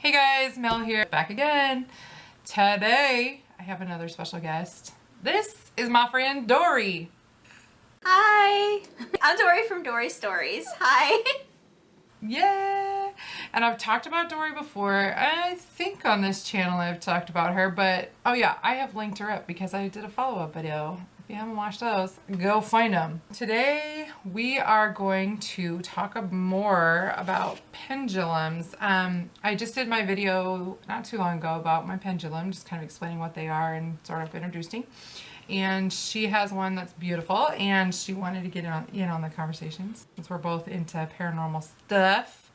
Hey guys, Mel here, back again. Today, I have another special guest. This is my friend Dory. Hi, I'm Dory from Dory Stories. Hi. Yeah, and I've talked about Dory before. I think on this channel I've talked about her, but oh yeah, I have linked her up because I did a follow-up video. If you haven't watched those, go find them. Today we are going to talk more about pendulums. I just did my video not too long ago about my pendulum, just kind of explaining what they are and sort of introducing. And she has one that's beautiful, and she wanted to get in on the conversations since we're both into paranormal stuff.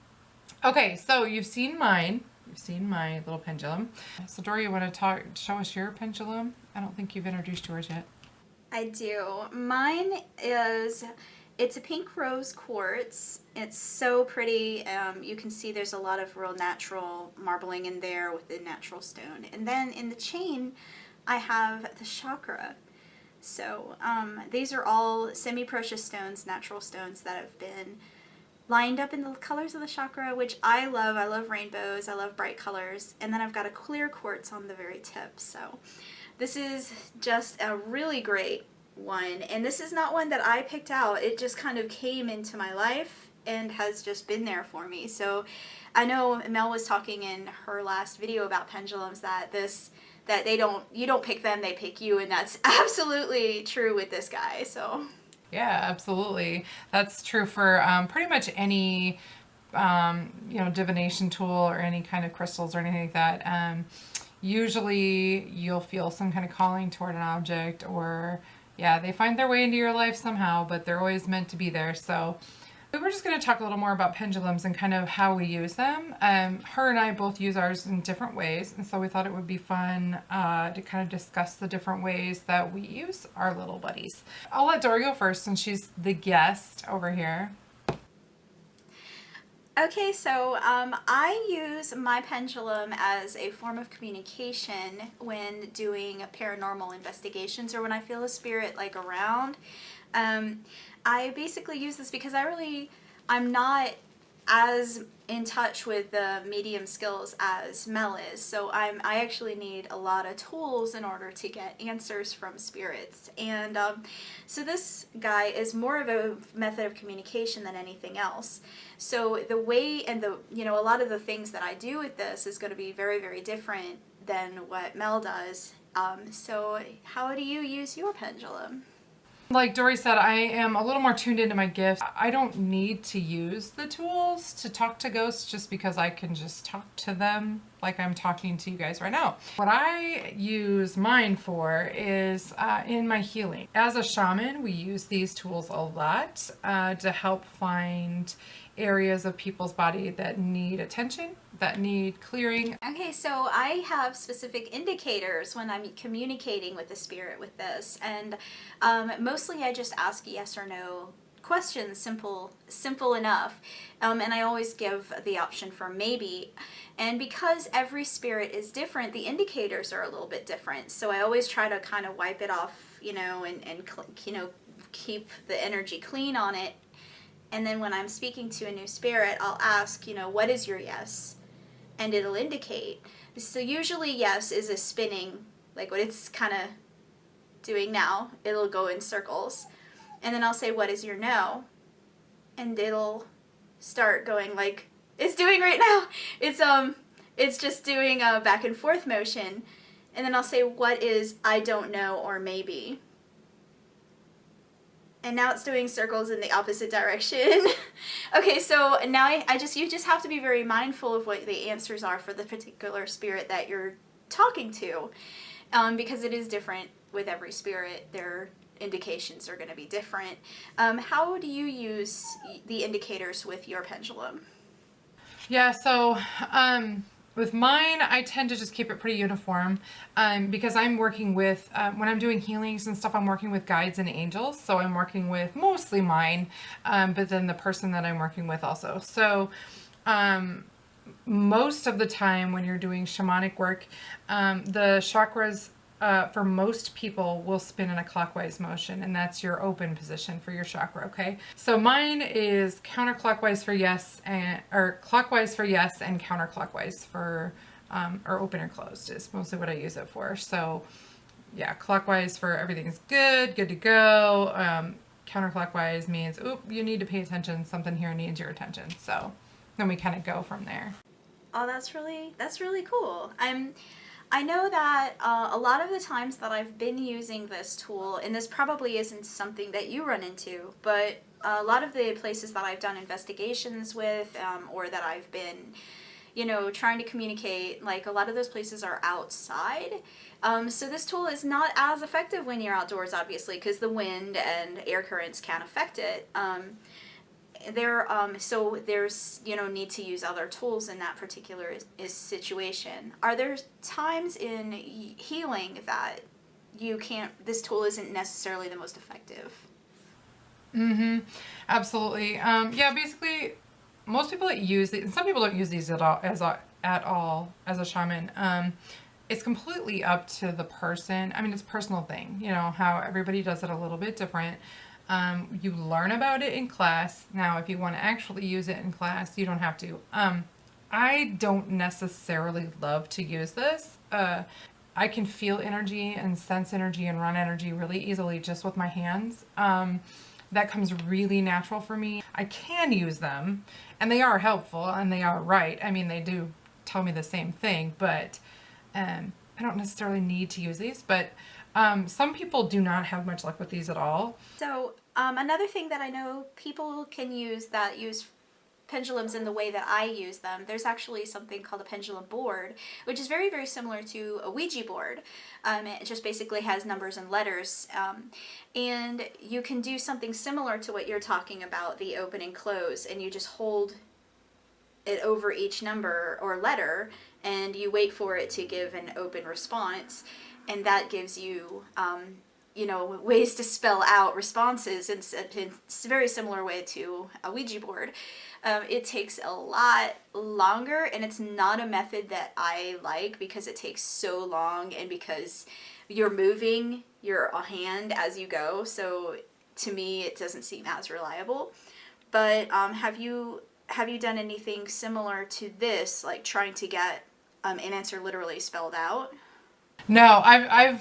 Okay, so you've seen mine. You've seen my little pendulum. So Dory, you want to show us your pendulum? I don't think you've introduced yours yet. I do. Mine it's a pink rose quartz. It's so pretty. You can see there's a lot of real natural marbling in there with the natural stone. And then in the chain, I have the chakra. So these are all semi-precious stones, natural stones that have been lined up in the colors of the chakra, which I love. I love rainbows. I love bright colors. And then I've got a clear quartz on the very tip. So this is just a really great one. And this is not one that I picked out. It just kind of came into my life and has just been there for me. So I know Mel was talking in her last video about pendulums that you don't pick them, they pick you, and that's absolutely true with this guy. So yeah, absolutely. That's true for pretty much any divination tool or any kind of crystals or anything like that. Usually you'll feel some kind of calling toward an object, or yeah, they find their way into your life somehow, but they're always meant to be there. So we're just going to talk a little more about pendulums and kind of how we use them. Her and I both use ours in different ways, and so we thought it would be fun to kind of discuss the different ways that we use our little buddies. I'll let Dory go first since she's the guest over here. okay, so I use my pendulum as a form of communication when doing paranormal investigations or when I feel a spirit like around. I basically use this because I'm not as in touch with the medium skills as Mel is. So I actually need a lot of tools in order to get answers from spirits. And so this guy is more of a method of communication than anything else. So the way and a lot of the things that I do with this is going to be very, very different than what Mel does. So how do you use your pendulum? Like Dory said, I am a little more tuned into my gifts. I don't need to use the tools to talk to ghosts just because I can just talk to them like I'm talking to you guys right now. What I use mine for is in my healing. As a shaman, we use these tools a lot to help find areas of people's body that need attention, that need clearing. Okay, so I have specific indicators when I'm communicating with the spirit with this, and mostly I just ask yes or no questions, simple enough, and I always give the option for maybe. And because every spirit is different, the indicators are a little bit different, so I always try to kind of wipe it off, and keep the energy clean on it. And then when I'm speaking to a new spirit, I'll ask, what is your yes? And it'll indicate. So usually yes is a spinning, like what it's kind of doing now. It'll go in circles. And then I'll say, what is your no? And it'll start going like it's doing right now. It's just doing a back and forth motion. And then I'll say, what is I don't know or maybe? And now it's doing circles in the opposite direction. Okay, so now you just have to be very mindful of what the answers are for the particular spirit that you're talking to, because it is different with every spirit. Their indications are going to be different. How do you use the indicators with your pendulum? Yeah, so with mine, I tend to just keep it pretty uniform because I'm working with, when I'm doing healings and stuff, I'm working with guides and angels. So I'm working with mostly mine, but then the person that I'm working with also. So most of the time when you're doing shamanic work, the chakras for most people, will spin in a clockwise motion, and that's your open position for your chakra, okay? So mine is counterclockwise for yes, or clockwise for yes, and counterclockwise for, or open or closed is mostly what I use it for. So yeah, clockwise for everything's good to go. Counterclockwise means, oop, you need to pay attention, something here needs your attention. So then we kind of go from there. Oh, that's really cool. I know that a lot of the times that I've been using this tool, and this probably isn't something that you run into, but a lot of the places that I've done investigations with, or that I've been, trying to communicate, like a lot of those places are outside. So this tool is not as effective when you're outdoors, obviously, because the wind and air currents can affect it. So there's need to use other tools in that particular situation. Are there times in healing that this tool isn't necessarily the most effective? Mm-hmm. Absolutely. Yeah, basically most people that use these, and some people don't use these at all as a shaman. It's completely up to the person. I mean, it's a personal thing, how everybody does it a little bit different. You learn about it in class. Now, if you want to actually use it in class, you don't have to. I don't necessarily love to use this. I can feel energy and sense energy and run energy really easily just with my hands. That comes really natural for me. I can use them, and they are helpful, and they are right. I mean, they do tell me the same thing, but I don't necessarily need to use these. But some people do not have much luck with these at all. So another thing that I know people can use that use pendulums in the way that I use them, there's actually something called a pendulum board, which is very, very similar to a Ouija board. It just basically has numbers and letters. And you can do something similar to what you're talking about, the open and close, and you just hold it over each number or letter, and you wait for it to give an open response, and that gives you ways to spell out responses in a very similar way to a Ouija board. It takes a lot longer, and it's not a method that I like because it takes so long and because you're moving your hand as you go. So to me, it doesn't seem as reliable. But have you done anything similar to this, like trying to get an answer literally spelled out? No, I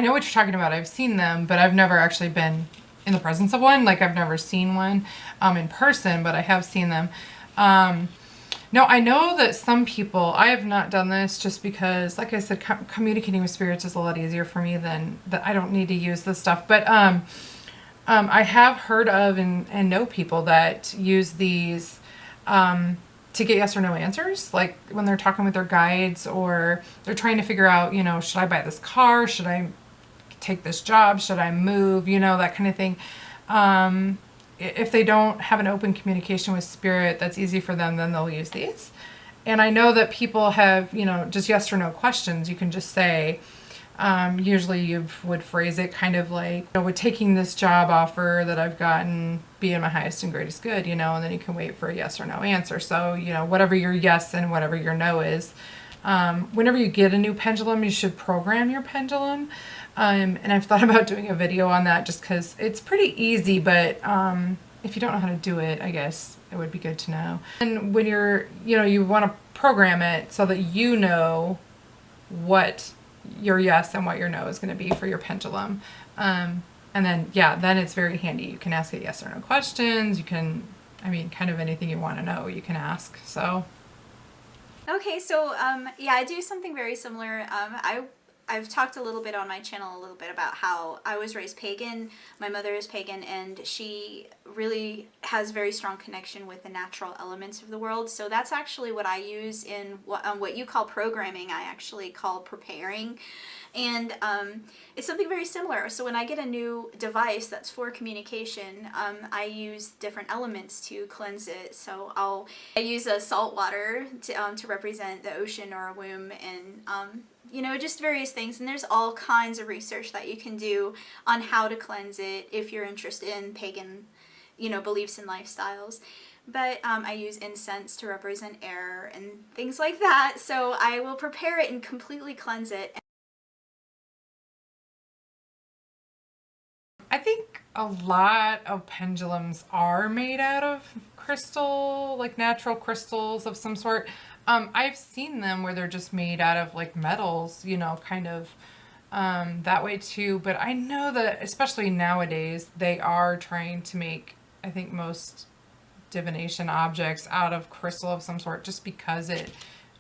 know what you're talking about. I've seen them, but I've never actually been in the presence of one. Like, I've never seen one in person, but I have seen them. No, I know that some people, I have not done this just because, like I said, communicating with spirits is a lot easier for me than that. I don't need to use this stuff. But I have heard of and know people that use these to get yes or no answers, like when they're talking with their guides or they're trying to figure out, should I buy this car? Should I take this job? Should I move? That kind of thing. If they don't have an open communication with spirit that's easy for them, then they'll use these. And I know that people have, just yes or no questions. You can just say, usually you would phrase it kind of like, with taking this job offer that I've gotten, be in my highest and greatest good, and then you can wait for a yes or no answer. So, whatever your yes and whatever your no is, whenever you get a new pendulum, you should program your pendulum. And I've thought about doing a video on that just because it's pretty easy, but if you don't know how to do it, I guess it would be good to know. And when you're, you want to program it so that you know what your yes and what your no is going to be for your pendulum. And then, then it's very handy. You can ask it yes or no questions. You can, kind of anything you want to know, you can ask. So. Okay, so I do something very similar. I've talked a little bit on my channel about how I was raised pagan. My mother is pagan, and she really has very strong connection with the natural elements of the world. So that's actually what I use in what you call programming. I actually call preparing. And it's something very similar. So when I get a new device that's for communication, I use different elements to cleanse it. So I use a salt water to represent the ocean or a womb, and just various things. And there's all kinds of research that you can do on how to cleanse it if you're interested in pagan, beliefs and lifestyles. But I use incense to represent air and things like that. So I will prepare it and completely cleanse it. a lot of pendulums are made out of crystal, like natural crystals of some sort. I've seen them where they're just made out of like metals, you know, kind of that way too. But I know that especially nowadays, they are trying to make, I think, most divination objects out of crystal of some sort, just because it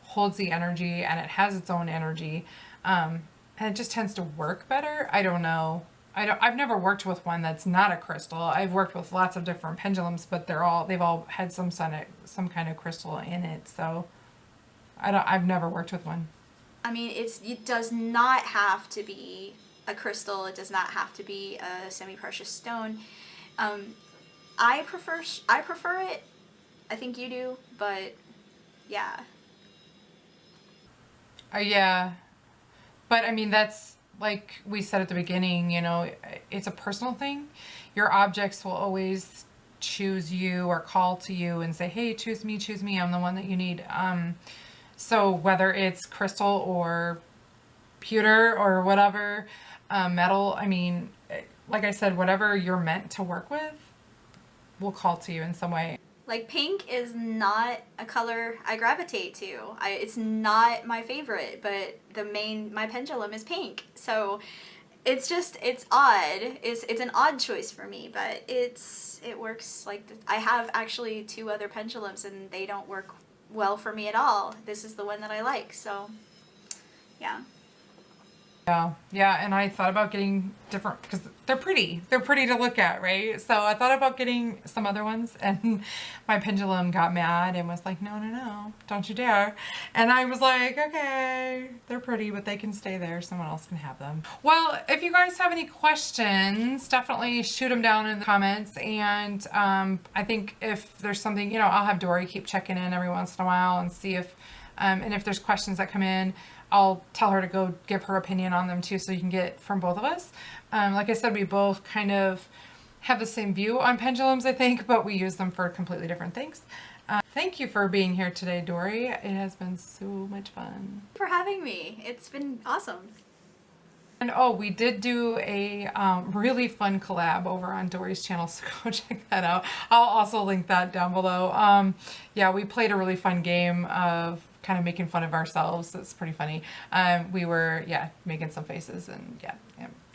holds the energy and it has its own energy. And it just tends to work better. I don't know. I've never worked with one that's not a crystal. I've worked with lots of different pendulums, but they've all had some kind of crystal in it. So I've never worked with one. I mean, it does not have to be a crystal. It does not have to be a semi-precious stone. I prefer it. I think you do, but yeah. Yeah. But I mean, that's like we said at the beginning, you know, it's a personal thing. Your objects will always choose you or call to you and say, hey, choose me, I'm the one that you need. So whether it's crystal or pewter or whatever, metal, I mean, like I said, whatever you're meant to work with will call to you in some way. Like, pink is not a color I gravitate to. It's not my favorite, but my pendulum is pink. So it's odd. It's an odd choice for me, but it works. Like, I have actually 2 other pendulums and they don't work well for me at all. This is the one that I like, so yeah. Yeah, and I thought about getting different, because they're pretty to look at, right? So I thought about getting some other ones, and my pendulum got mad and was like, no, don't you dare. And I was like, okay, they're pretty, but they can stay there, someone else can have them. Well, if you guys have any questions, definitely shoot them down in the comments. And I think if there's something, you know, I'll have Dory keep checking in every once in a while and see if and if there's questions that come in, I'll tell her to go give her opinion on them too, so you can get from both of us. Like I said, we both kind of have the same view on pendulums, I think, but we use them for completely different things. Thank you for being here today, Dory. It has been so much fun. For having me. It's been awesome. And we did do a really fun collab over on Dory's channel, so go check that out. I'll also link that down below. Yeah, we played a really fun game of kind of making fun of ourselves. It's pretty funny. We were, making some faces, and yeah,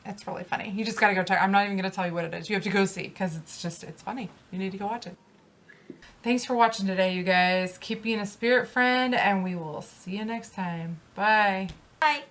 it's really funny. You just gotta go check. I'm not even gonna tell you what it is. You have to go see, because it's funny. You need to go watch it. Thanks for watching today, you guys. Keep being a spirit friend, and we will see you next time. Bye. Bye.